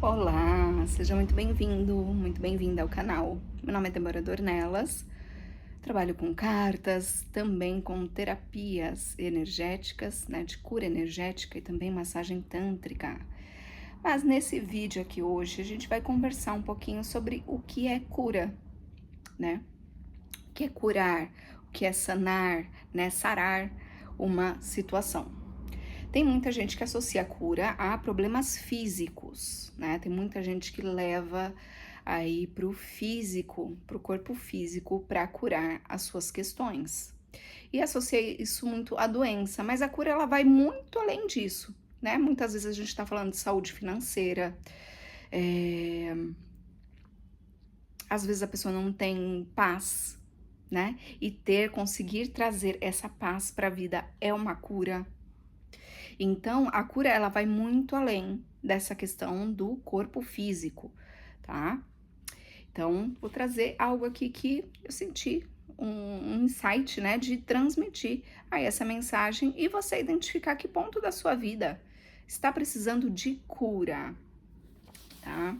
Olá, seja muito bem-vindo, muito bem-vinda ao canal. Meu nome é Débora Dornelas, trabalho com cartas, também com terapias energéticas, né, de cura energética e também massagem tântrica. Mas nesse vídeo aqui hoje a gente vai conversar um pouquinho sobre o que é cura, né? O que é curar, o que é sanar, né, sarar uma situação. Tem muita gente que associa a cura a problemas físicos, né? Tem muita gente que leva aí pro físico, pro corpo físico, para curar as suas questões. E associa isso muito à doença, mas a cura ela vai muito além disso, né? Muitas vezes a gente está falando de saúde financeira, é... às vezes a pessoa não tem paz, né? E conseguir trazer essa paz para a vida é uma cura. Então, a cura ela vai muito além dessa questão do corpo físico, tá? Então, vou trazer algo aqui que eu senti um insight, né, de transmitir aí essa mensagem e você identificar que ponto da sua vida está precisando de cura, tá?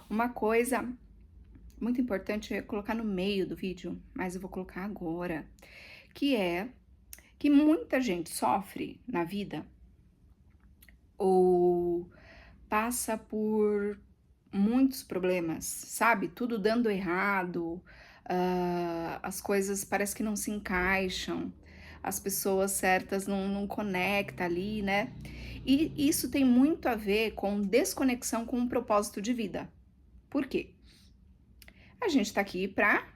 Uma coisa muito importante é colocar no meio do vídeo, mas eu vou colocar agora, que é que muita gente sofre na vida ou passa por muitos problemas, sabe? Tudo dando errado, as coisas parece que não se encaixam, as pessoas certas não conectam ali, né? E isso tem muito a ver com desconexão com o propósito de vida. Por quê? A gente tá aqui para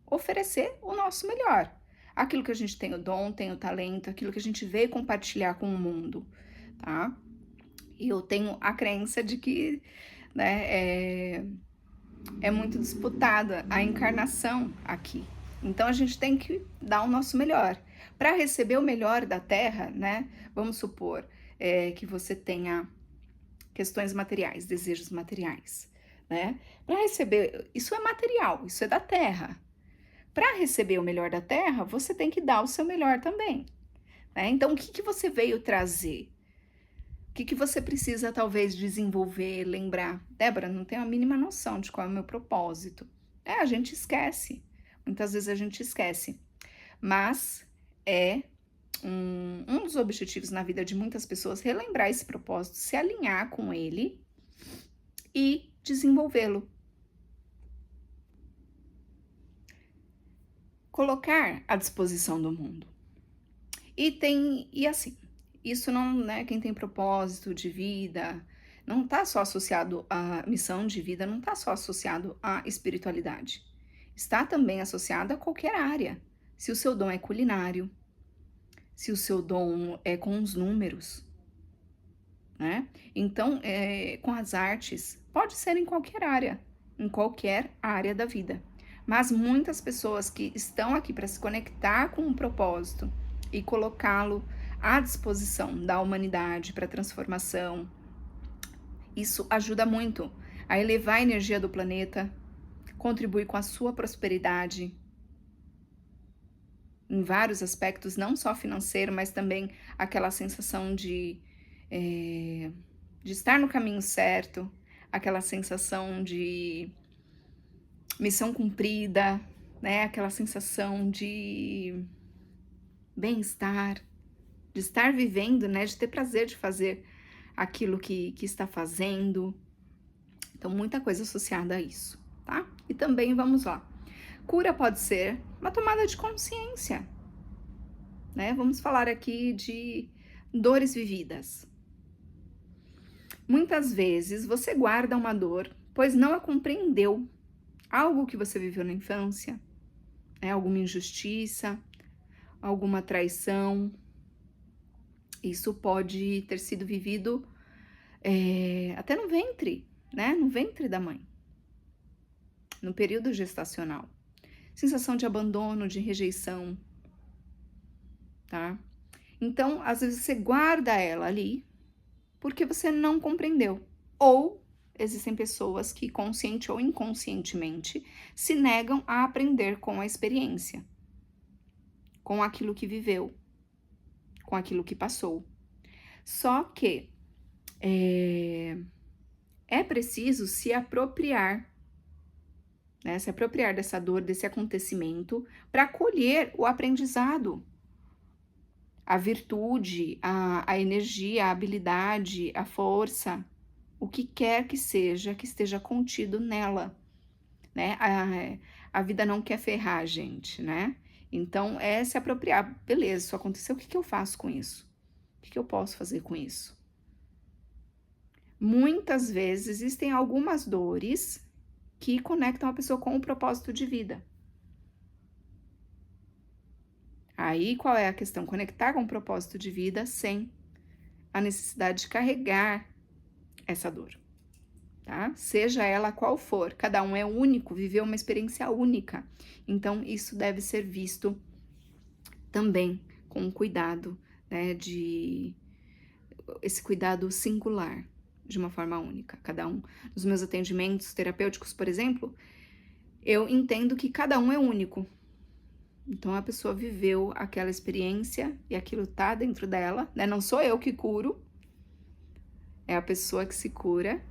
oferecer o nosso melhor. Aquilo que a gente tem o dom, tem o talento, aquilo que a gente veio compartilhar com o mundo, tá? E eu tenho a crença de que, né, é muito disputada a encarnação aqui. Então a gente tem que dar o nosso melhor. Para receber o melhor da Terra, né? Vamos supor que você tenha questões materiais, desejos materiais, né? Para receber, isso é material, isso é da Terra. Para receber o melhor da Terra, você tem que dar o seu melhor também, né? Então o que você veio trazer? O que você precisa talvez desenvolver, lembrar? Débora, não tenho a mínima noção de qual é o meu propósito. A gente esquece. Muitas vezes a gente esquece. Mas é um dos objetivos na vida de muitas pessoas relembrar esse propósito, se alinhar com ele e desenvolvê-lo. Colocar à disposição do mundo. E assim, isso não, né, quem tem propósito de vida, não está só associado à missão de vida, não está só associado à espiritualidade. Está também associado a qualquer área. Se o seu dom é culinário, se o seu dom é com os números, né? Então, com as artes, pode ser em qualquer área da vida. Mas muitas pessoas que estão aqui para se conectar com um propósito e colocá-lo à disposição da humanidade para transformação, isso ajuda muito a elevar a energia do planeta, contribui com a sua prosperidade em vários aspectos, não só financeiro, mas também aquela sensação de estar no caminho certo, aquela sensação de missão cumprida, né? Aquela sensação de bem-estar, de estar vivendo, né? De ter prazer de fazer aquilo que está fazendo. Então, muita coisa associada a isso, tá? E também, vamos lá, cura pode ser uma tomada de consciência, né? Vamos falar aqui de dores vividas. Muitas vezes você guarda uma dor, pois não a compreendeu. Algo que você viveu na infância, né? Alguma injustiça, alguma traição. Isso pode ter sido vivido até no ventre, né? No ventre da mãe, no período gestacional. Sensação de abandono, de rejeição, tá? Então, às vezes você guarda ela ali porque você não compreendeu. Ou existem pessoas que, consciente ou inconscientemente, se negam a aprender com a experiência, com aquilo que viveu, com aquilo que passou. Só que É preciso se apropriar, né? Se apropriar dessa dor, desse acontecimento, para colher o aprendizado, a virtude, a energia, a habilidade, a força, o que quer que seja que esteja contido nela, né? A vida não quer ferrar a gente, né? Então, é se apropriar. Beleza, isso aconteceu, o que que eu faço com isso? O que que eu posso fazer com isso? Muitas vezes existem algumas dores que conectam a pessoa com o propósito de vida. Aí, qual é a questão? Conectar com o propósito de vida sem a necessidade de carregar essa dor, tá? Seja ela qual for, cada um é único, viveu uma experiência única. Então, isso deve ser visto também com cuidado, né? Esse cuidado singular, de uma forma única. Cada um dos meus atendimentos terapêuticos, por exemplo, eu entendo que cada um é único. Então, a pessoa viveu aquela experiência e aquilo tá dentro dela, né? Não sou eu que curo, é a pessoa que se cura.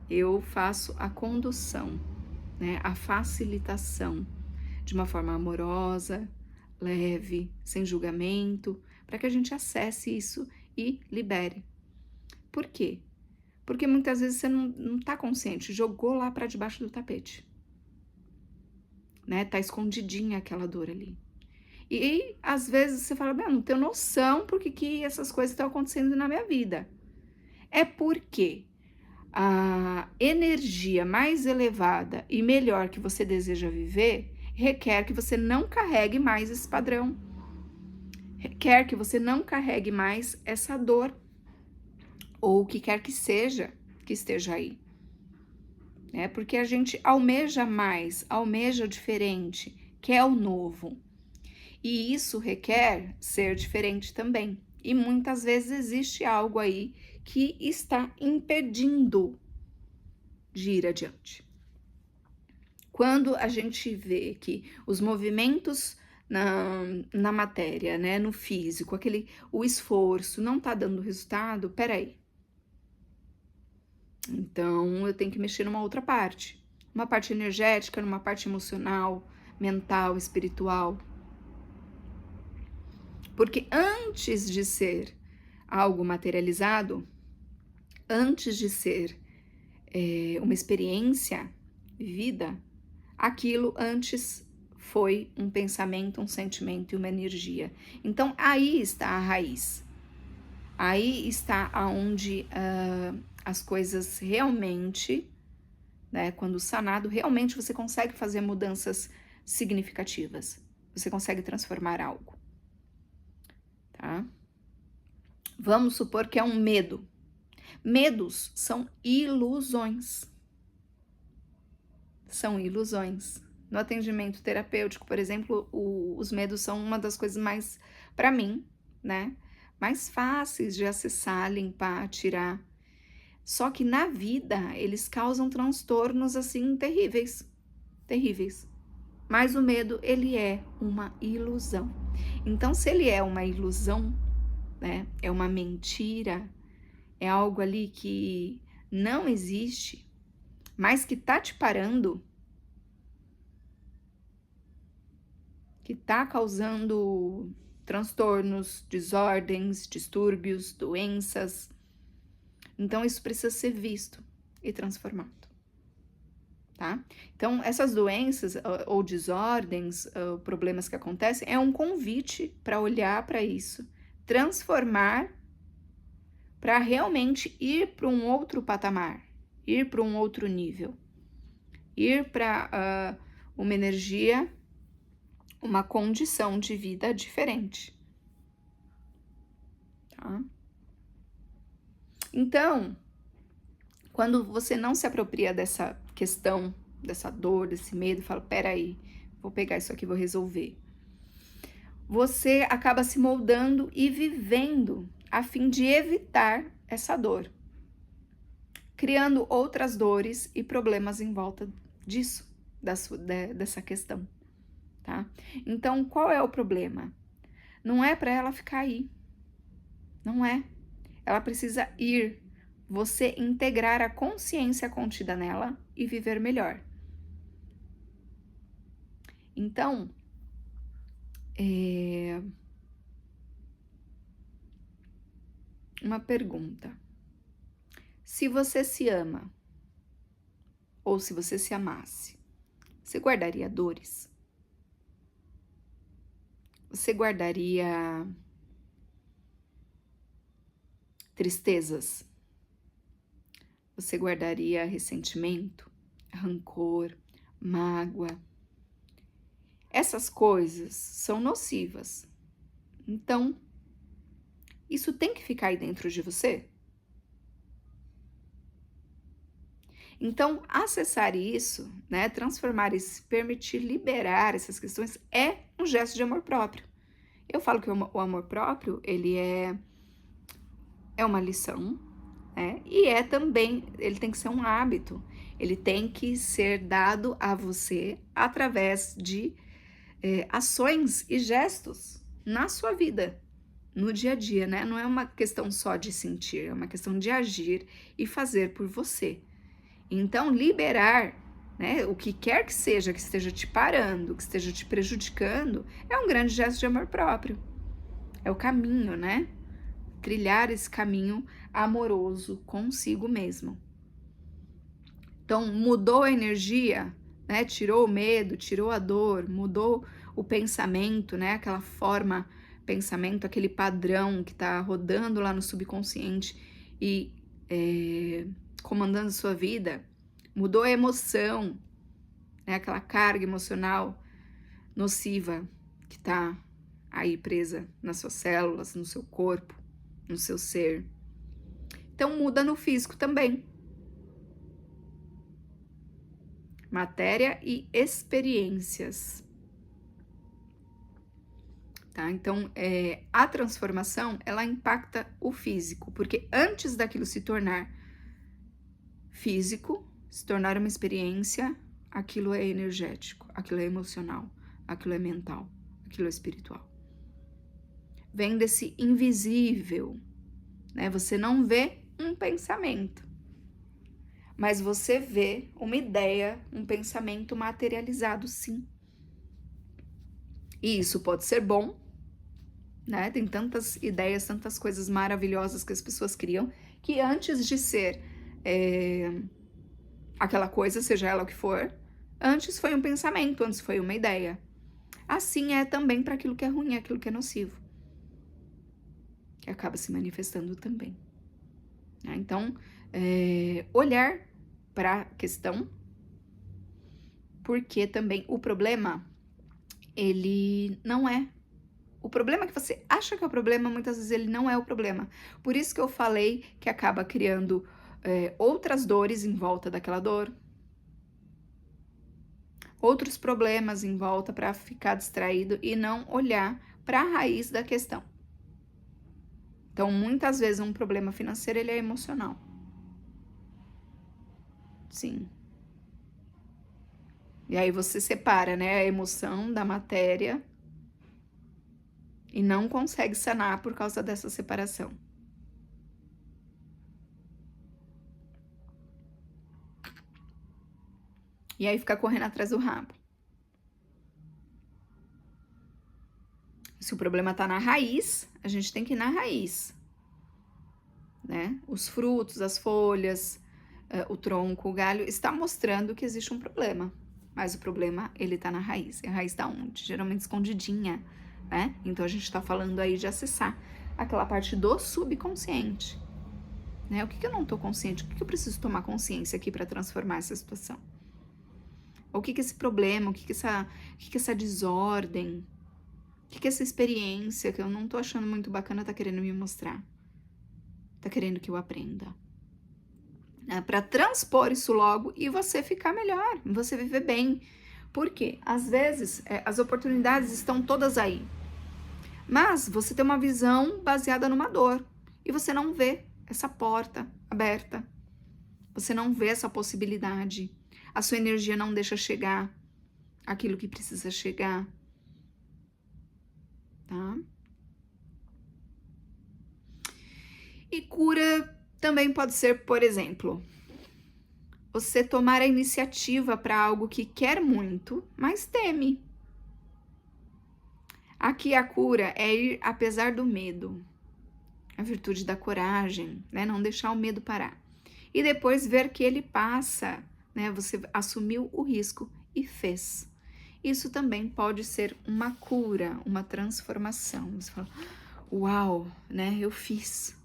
Eu faço a condução, né? A facilitação de uma forma amorosa, leve, sem julgamento, para que a gente acesse isso e libere. Por quê? Porque muitas vezes você não tá consciente, jogou lá para debaixo do tapete, né? Tá escondidinha aquela dor ali. E às vezes você fala, não tenho noção por que essas coisas estão acontecendo na minha vida. É porque a energia mais elevada e melhor que você deseja viver requer que você não carregue mais esse padrão. Requer que você não carregue mais essa dor. Ou o que quer que seja que esteja aí. Porque a gente almeja mais, almeja diferente, quer o novo. E isso requer ser diferente também. E muitas vezes existe algo aí que está impedindo de ir adiante. Quando a gente vê que os movimentos na matéria, né, no físico, o esforço não está dando resultado, peraí. Então eu tenho que mexer numa outra parte. Uma parte energética, numa parte emocional, mental, espiritual. Porque antes de ser algo materializado, antes de ser uma experiência vivida, aquilo antes foi um pensamento, um sentimento e uma energia. Então aí está a raiz. Aí está aonde as coisas realmente, né, quando sanado, realmente você consegue fazer mudanças significativas. Você consegue transformar algo. Tá? Vamos supor que é um medo. Medos são ilusões. São ilusões. No atendimento terapêutico, por exemplo, os medos são uma das coisas mais, para mim, né, mais fáceis de acessar, limpar, tirar. Só que na vida eles causam transtornos assim terríveis, terríveis. Mas o medo, ele é uma ilusão. Então, se ele é uma ilusão, né, é uma mentira, é algo ali que não existe, mas que tá te parando, que tá causando transtornos, desordens, distúrbios, doenças. Então, isso precisa ser visto e transformado. Tá? Então, essas doenças ou desordens, ou problemas que acontecem, é um convite para olhar para isso, transformar, para realmente ir para um outro patamar, ir para um outro nível, ir para uma energia, uma condição de vida diferente. Tá? Então, quando você não se apropria dessa questão, dessa dor, desse medo, fala, peraí, vou pegar isso aqui, vou resolver. Você acaba se moldando e vivendo a fim de evitar essa dor, criando outras dores e problemas em volta disso, dessa questão, tá? Então, qual é o problema? Não é para ela ficar aí, não é. Ela precisa ir você integrar a consciência contida nela e viver melhor. Então, uma pergunta. Se você se ama, ou se você se amasse, você guardaria dores? Você guardaria tristezas? Você guardaria ressentimento, rancor, mágoa? Essas coisas são nocivas. Então, isso tem que ficar aí dentro de você? Então, acessar isso, né, transformar isso, permitir liberar essas questões é um gesto de amor próprio. Eu falo que o amor próprio, ele é uma lição, né, e é também, ele tem que ser um hábito, ele tem que ser dado a você através de ações e gestos na sua vida, no dia a dia, né? Não é uma questão só de sentir, é uma questão de agir e fazer por você. Então, liberar, né, o que quer que seja que esteja te parando, que esteja te prejudicando, é um grande gesto de amor próprio. É o caminho, né? Trilhar esse caminho amoroso consigo mesmo. Então, mudou a energia, né? Tirou o medo, tirou a dor, mudou o pensamento, né? Aquela forma, pensamento, aquele padrão que está rodando lá no subconsciente e comandando sua vida. Mudou a emoção, né? Aquela carga emocional nociva que está aí presa nas suas células, no seu corpo, no seu ser. Então, muda no físico também. Matéria e experiências. Tá? Então, a transformação, ela impacta o físico, porque antes daquilo se tornar físico, se tornar uma experiência, aquilo é energético, aquilo é emocional, aquilo é mental, aquilo é espiritual. Vem desse invisível, né? Você não vê um pensamento, mas você vê uma ideia, um pensamento materializado, sim. E isso pode ser bom, né? Tem tantas ideias, tantas coisas maravilhosas que as pessoas criam, que antes de ser aquela coisa, seja ela o que for, antes foi um pensamento, antes foi uma ideia. Assim é também para aquilo que é ruim, aquilo que é nocivo, que acaba se manifestando também. Então, olhar para a questão, porque também o problema, ele não é. O problema que você acha que é o problema, muitas vezes ele não é o problema. Por isso que eu falei que acaba criando outras dores em volta daquela dor, outros problemas em volta para ficar distraído e não olhar para a raiz da questão. Então, muitas vezes um problema financeiro, ele é emocional. Sim. E aí você separa, né, a emoção da matéria e não consegue sanar por causa dessa separação. E aí fica correndo atrás do rabo. Se o problema tá na raiz, a gente tem que ir na raiz, né? Os frutos, as folhas, o tronco, o galho, está mostrando que existe um problema. Mas o problema, ele tá na raiz. E a raiz tá onde? Geralmente escondidinha, né? Então a gente tá falando aí de acessar aquela parte do subconsciente, né? O que eu não tô consciente? O que eu preciso tomar consciência aqui para transformar essa situação? O que esse problema, o que essa desordem, o que essa experiência que eu não tô achando muito bacana tá querendo me mostrar? Tá querendo que eu aprenda? Para transpor isso logo e você ficar melhor, você viver bem. Porque às vezes as oportunidades estão todas aí, mas você tem uma visão baseada numa dor e você não vê essa porta aberta, você não vê essa possibilidade, a sua energia não deixa chegar aquilo que precisa chegar, tá? E cura Também pode ser, por exemplo, você tomar a iniciativa para algo que quer muito, mas teme. Aqui a cura é ir apesar do medo, a virtude da coragem, né? Não deixar o medo parar. E depois ver que ele passa, né? Você assumiu o risco e fez. Isso também pode ser uma cura, uma transformação. Você fala, uau, né? Eu fiz.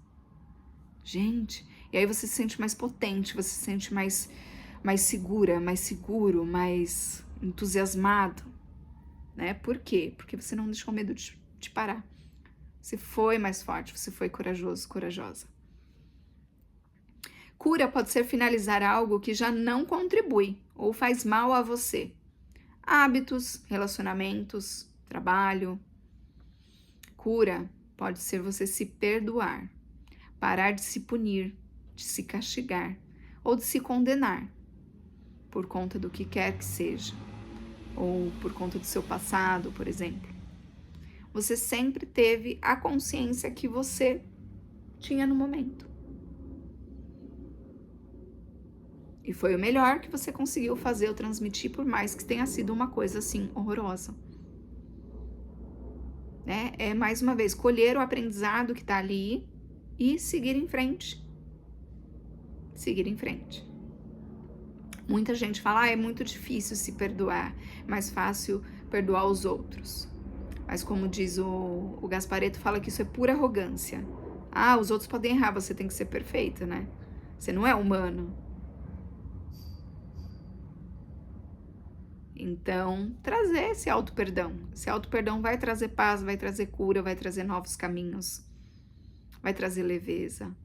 Gente, e aí você se sente mais potente, você se sente mais segura, mais seguro, mais entusiasmado, né? Por quê? Porque você não deixou o medo de parar. Você foi mais forte, você foi corajoso, corajosa. Cura pode ser finalizar algo que já não contribui ou faz mal a você. Hábitos, relacionamentos, trabalho. Cura pode ser você se perdoar, parar de se punir, de se castigar ou de se condenar por conta do que quer que seja, ou por conta do seu passado, por exemplo. Você sempre teve a consciência que você tinha no momento. E foi o melhor que você conseguiu fazer ou transmitir, por mais que tenha sido uma coisa assim horrorosa. Né? É mais uma vez colher o aprendizado que está ali e seguir em frente. Seguir em frente. Muita gente fala, é muito difícil se perdoar, mais fácil perdoar os outros. Mas como diz o Gasparetto, fala que isso é pura arrogância. Ah, os outros podem errar, você tem que ser perfeita, né? Você não é humano. Então, trazer esse auto-perdão. Esse auto-perdão vai trazer paz, vai trazer cura, vai trazer novos caminhos, vai trazer leveza.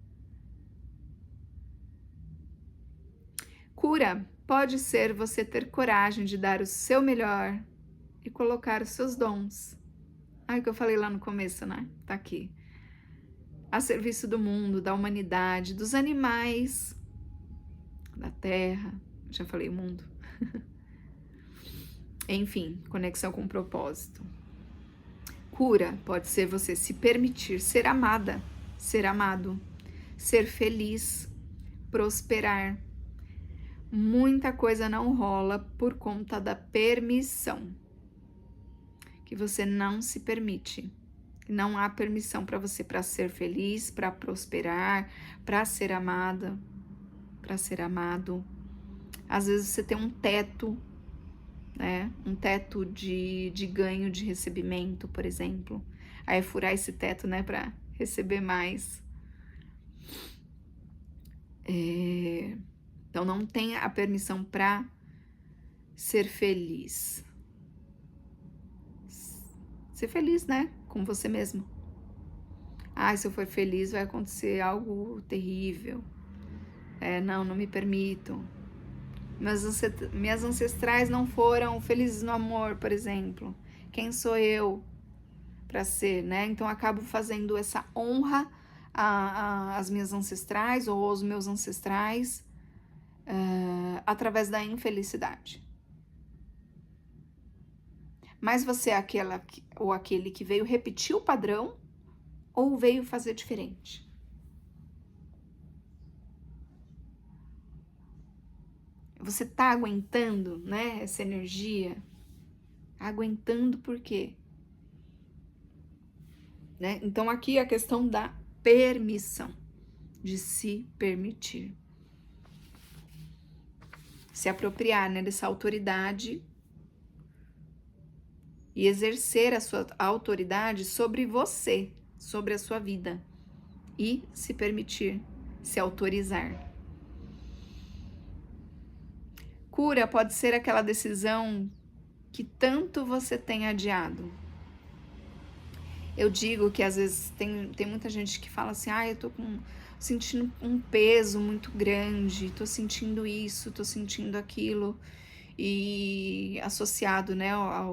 Cura pode ser você ter coragem de dar o seu melhor e colocar os seus dons. Ai, que eu falei lá no começo, né? Tá aqui. A serviço do mundo, da humanidade, dos animais, da terra. Já falei mundo. Enfim, conexão com o propósito. Cura pode ser você se permitir ser amada, ser amado, ser feliz, prosperar. Muita coisa não rola por conta da permissão. Que você não se permite. Não há permissão para você para ser feliz, para prosperar, para ser amada, para ser amado. Às vezes você tem um teto, né? Um teto de ganho, de recebimento, por exemplo. Aí é furar esse teto, né, para receber mais. Então não tenha a permissão para ser feliz. Ser feliz, né? Com você mesmo. Ah, se eu for feliz vai acontecer algo terrível. Não me permito. Minhas ancestrais não foram felizes no amor, por exemplo. Quem sou eu para ser, né? Então acabo fazendo essa honra às minhas ancestrais ou aos meus ancestrais através da infelicidade. Mas você é aquela ou aquele que veio repetir o padrão ou veio fazer diferente? Você tá aguentando, né, essa energia? Aguentando por quê? Né? Então aqui a questão da permissão, de se permitir. Se apropriar, né, dessa autoridade e exercer a sua autoridade sobre você, sobre a sua vida e se permitir, se autorizar. Cura pode ser aquela decisão que tanto você tem adiado. Eu digo que às vezes tem muita gente que fala assim, eu tô sentindo um peso muito grande, tô sentindo isso, tô sentindo aquilo, e associado, né, a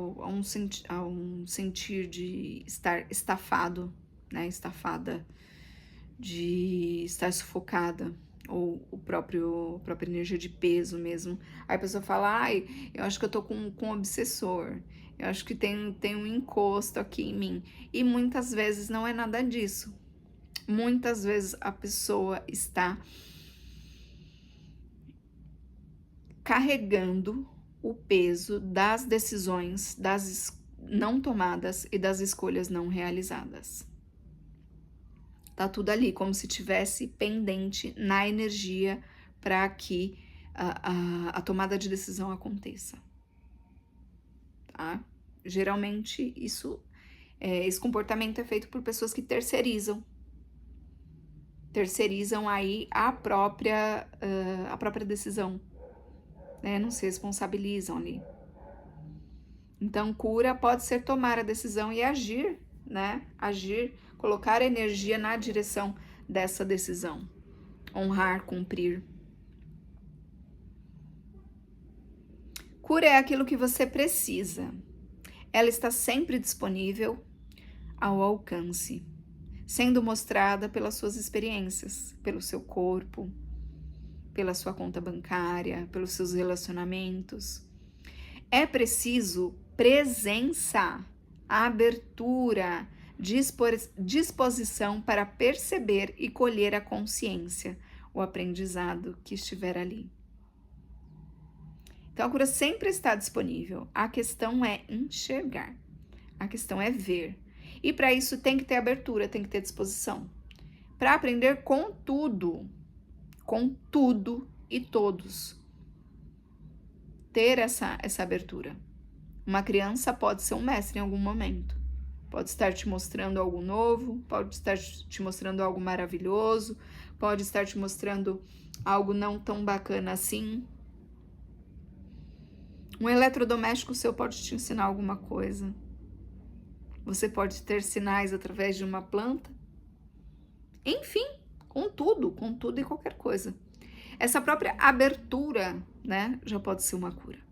um sentir de estar estafado, né, estafada, de estar sufocada, ou a própria energia de peso mesmo. Aí a pessoa fala, eu acho que eu tô com um obsessor, eu acho que tem um encosto aqui em mim. E muitas vezes não é nada disso. Muitas vezes a pessoa está carregando o peso das decisões não tomadas e das escolhas não realizadas. Tá tudo ali, como se tivesse pendente na energia para que a tomada de decisão aconteça. Tá? Geralmente, esse comportamento é feito por pessoas que terceirizam aí a própria decisão, né? Não se responsabilizam ali. Então, cura pode ser tomar a decisão e agir, né? Agir, colocar energia na direção dessa decisão. Honrar, cumprir. Cura é aquilo que você precisa. Ela está sempre disponível ao alcance, sendo mostrada pelas suas experiências, pelo seu corpo, pela sua conta bancária, pelos seus relacionamentos. É preciso presença, abertura, disposição para perceber e colher a consciência, o aprendizado que estiver ali. Então, a cura sempre está disponível. A questão é enxergar. A questão é ver. E para isso tem que ter abertura, tem que ter disposição. Para aprender com tudo e todos. Ter essa abertura. Uma criança pode ser um mestre em algum momento. Pode estar te mostrando algo novo, pode estar te mostrando algo maravilhoso, pode estar te mostrando algo não tão bacana assim. Um eletrodoméstico seu pode te ensinar alguma coisa. Você pode ter sinais através de uma planta. Enfim, com tudo e qualquer coisa. Essa própria abertura, né, já pode ser uma cura.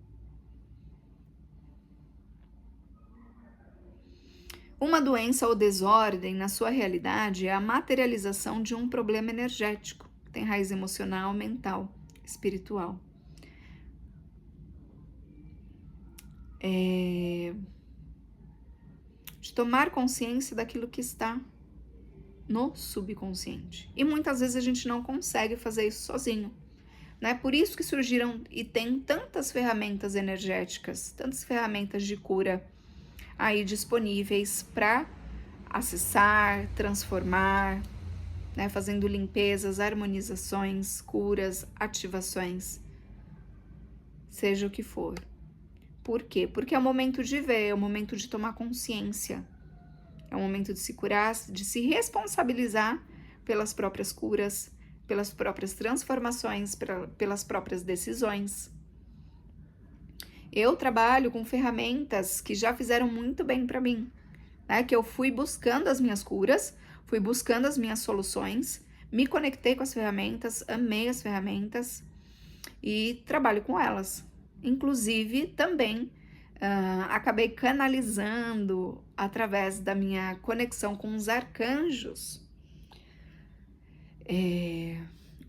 Uma doença ou desordem na sua realidade é a materialização de um problema energético, que tem raiz emocional, mental, espiritual. De tomar consciência daquilo que está no subconsciente. E muitas vezes a gente não consegue fazer isso sozinho. Né? Por isso que surgiram e tem tantas ferramentas energéticas, tantas ferramentas de cura aí disponíveis para acessar, transformar, né? Fazendo limpezas, harmonizações, curas, ativações, seja o que for. Por quê? Porque é o momento de ver, é o momento de tomar consciência, é o momento de se curar, de se responsabilizar pelas próprias curas, pelas próprias transformações, pelas próprias decisões. Eu trabalho com ferramentas que já fizeram muito bem para mim, né? Que eu fui buscando as minhas curas, fui buscando as minhas soluções, me conectei com as ferramentas, amei as ferramentas e trabalho com elas. Inclusive, também acabei canalizando através da minha conexão com os arcanjos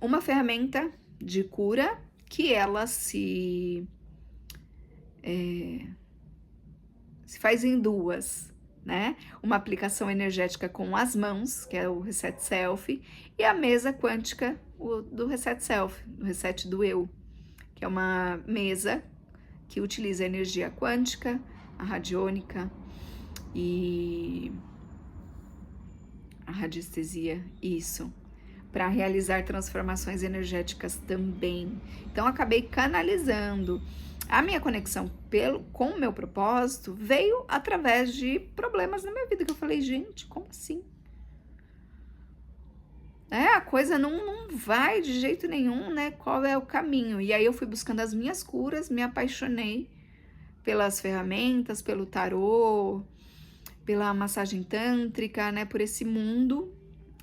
uma ferramenta de cura que ela se faz em duas, né? Uma aplicação energética com as mãos, que é o Reset Self, e a mesa quântica do Reset Self, o Reset do Eu, que é uma mesa que utiliza a energia quântica, a radiônica e a radiestesia, isso, para realizar transformações energéticas também. Então, acabei canalizando. A minha conexão com o meu propósito veio através de problemas na minha vida, que eu falei, gente, como assim? A coisa não vai de jeito nenhum, né? Qual é o caminho? E aí eu fui buscando as minhas curas, me apaixonei pelas ferramentas, pelo tarô, pela massagem tântrica, né? Por esse mundo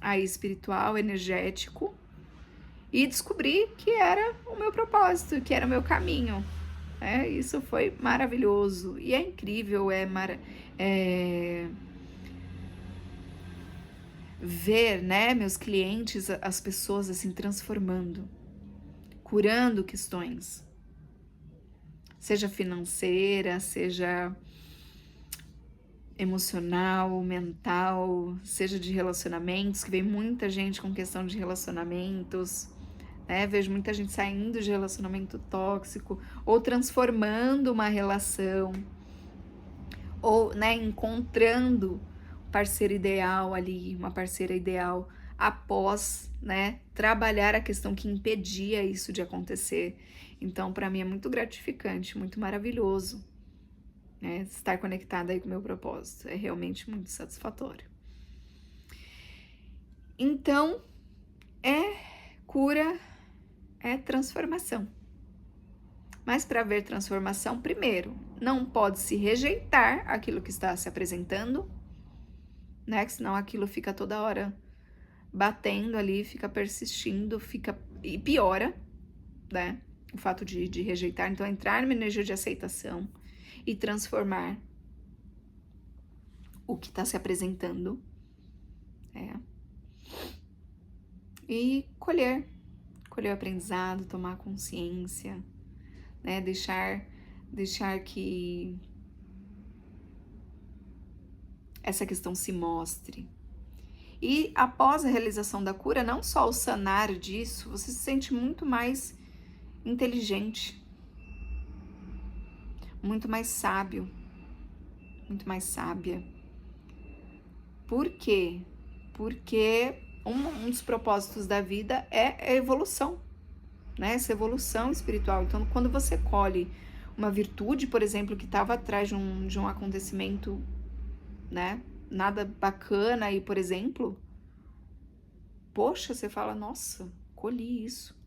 aí espiritual, energético. E descobri que era o meu propósito, que era o meu caminho. Isso foi maravilhoso. E é incrível, ver, né, meus clientes, as pessoas assim transformando, curando questões, seja financeira, seja emocional, mental, seja de relacionamentos, que vem muita gente com questão de relacionamentos, né? Vejo muita gente saindo de relacionamento tóxico ou transformando uma relação, ou, né, encontrando um parceiro ideal ali, uma parceira ideal após, né, trabalhar a questão que impedia isso de acontecer. Então, para mim é muito gratificante, muito maravilhoso, né, estar conectada aí com o meu propósito. É realmente muito satisfatório. Então, cura, é transformação. Mas para haver transformação, primeiro, não pode se rejeitar aquilo que está se apresentando, né? Que senão aquilo fica toda hora batendo ali, fica persistindo, fica e piora, né? O fato de rejeitar. Então, entrar numa energia de aceitação e transformar o que está se apresentando, e colher o aprendizado, tomar consciência, né? Deixar que essa questão se mostre. E após a realização da cura, não só o sanar disso, você se sente muito mais inteligente, muito mais sábio, muito mais sábia. Por quê? Porque um dos propósitos da vida é a evolução, né? Essa evolução espiritual. Então, quando você colhe uma virtude, por exemplo, que estava atrás de um acontecimento, né? Nada bacana aí, por exemplo, poxa, você fala, nossa, colhi isso.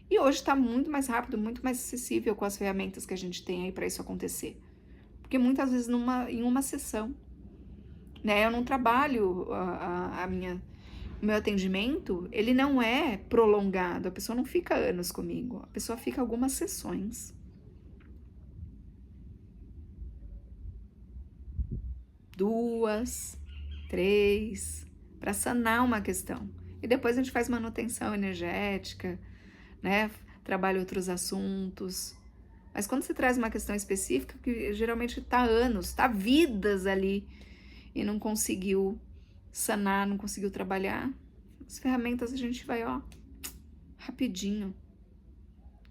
E hoje está muito mais rápido, muito mais acessível com as ferramentas que a gente tem aí para isso acontecer. Porque muitas vezes em uma sessão, né? Eu não trabalho o meu atendimento, ele não é prolongado, a pessoa não fica anos comigo, a pessoa fica algumas sessões. 2, 3, para sanar uma questão. E depois a gente faz manutenção energética, né? Trabalha outros assuntos. Mas quando você traz uma questão específica, que geralmente está anos, está vidas ali, e não conseguiu sanar, não conseguiu trabalhar, as ferramentas a gente vai, ó, rapidinho.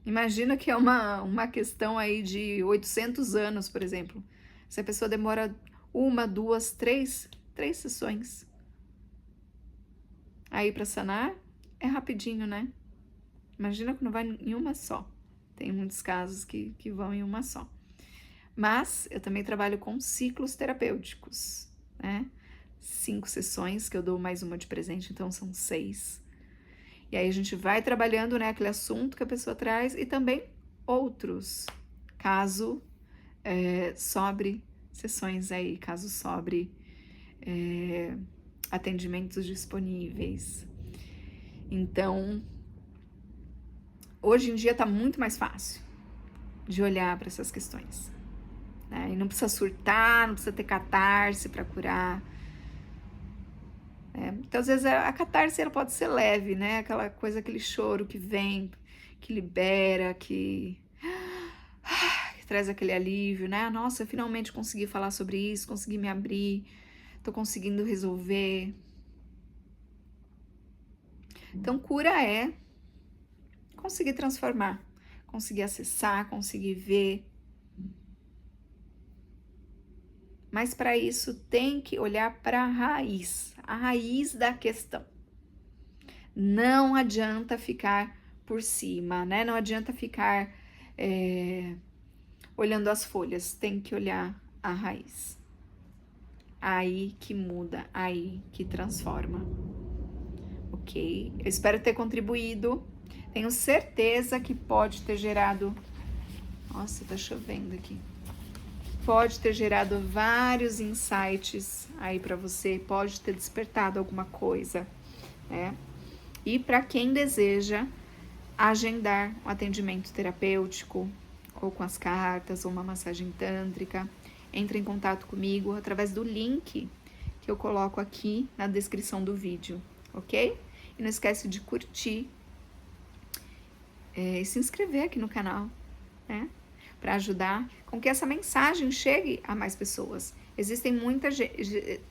Imagina que é uma questão aí de 800 anos, por exemplo. Se a pessoa demora 1, 2, 3 sessões aí para sanar, é rapidinho, né? Imagina que não vai em uma só. Tem muitos casos que vão em uma só. Mas eu também trabalho com ciclos terapêuticos, né? 5 sessões, que eu dou mais uma de presente, então são 6. E aí a gente vai trabalhando, né, aquele assunto que a pessoa traz e também outros, caso sobre sessões aí, caso sobre atendimentos disponíveis. Então, hoje em dia tá muito mais fácil de olhar para essas questões, né? E não precisa surtar, não precisa ter catarse para curar. Então, às vezes, a catarse ela pode ser leve, né? Aquela coisa, aquele choro que vem, que libera, que traz aquele alívio, né? Nossa, eu finalmente consegui falar sobre isso, consegui me abrir, tô conseguindo resolver. Então, cura é conseguir transformar, conseguir acessar, conseguir ver. Mas para isso tem que olhar para a raiz da questão. Não adianta ficar por cima, né? Não adianta ficar olhando as folhas, tem que olhar a raiz. Aí que muda, aí que transforma. Ok? Eu espero ter contribuído. Tenho certeza que pode ter gerado... Nossa, tá chovendo aqui. Pode ter gerado vários insights aí para você, pode ter despertado alguma coisa, né? E para quem deseja agendar um atendimento terapêutico, ou com as cartas, ou uma massagem tântrica, entre em contato comigo através do link que eu coloco aqui na descrição do vídeo, ok? E não esquece de curtir e se inscrever aqui no canal, né? para ajudar com que essa mensagem chegue a mais pessoas. Tem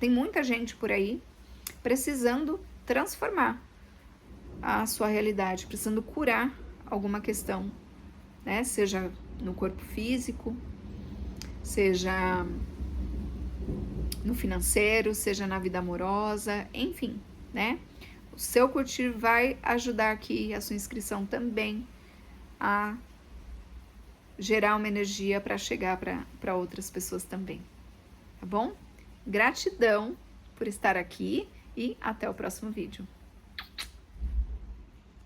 muita gente por aí precisando transformar a sua realidade, precisando curar alguma questão, né? Seja no corpo físico, seja no financeiro, seja na vida amorosa, enfim, né? O seu curtir vai ajudar aqui a sua inscrição também a gerar uma energia para chegar para outras pessoas também, tá bom? Gratidão por estar aqui e até o próximo vídeo.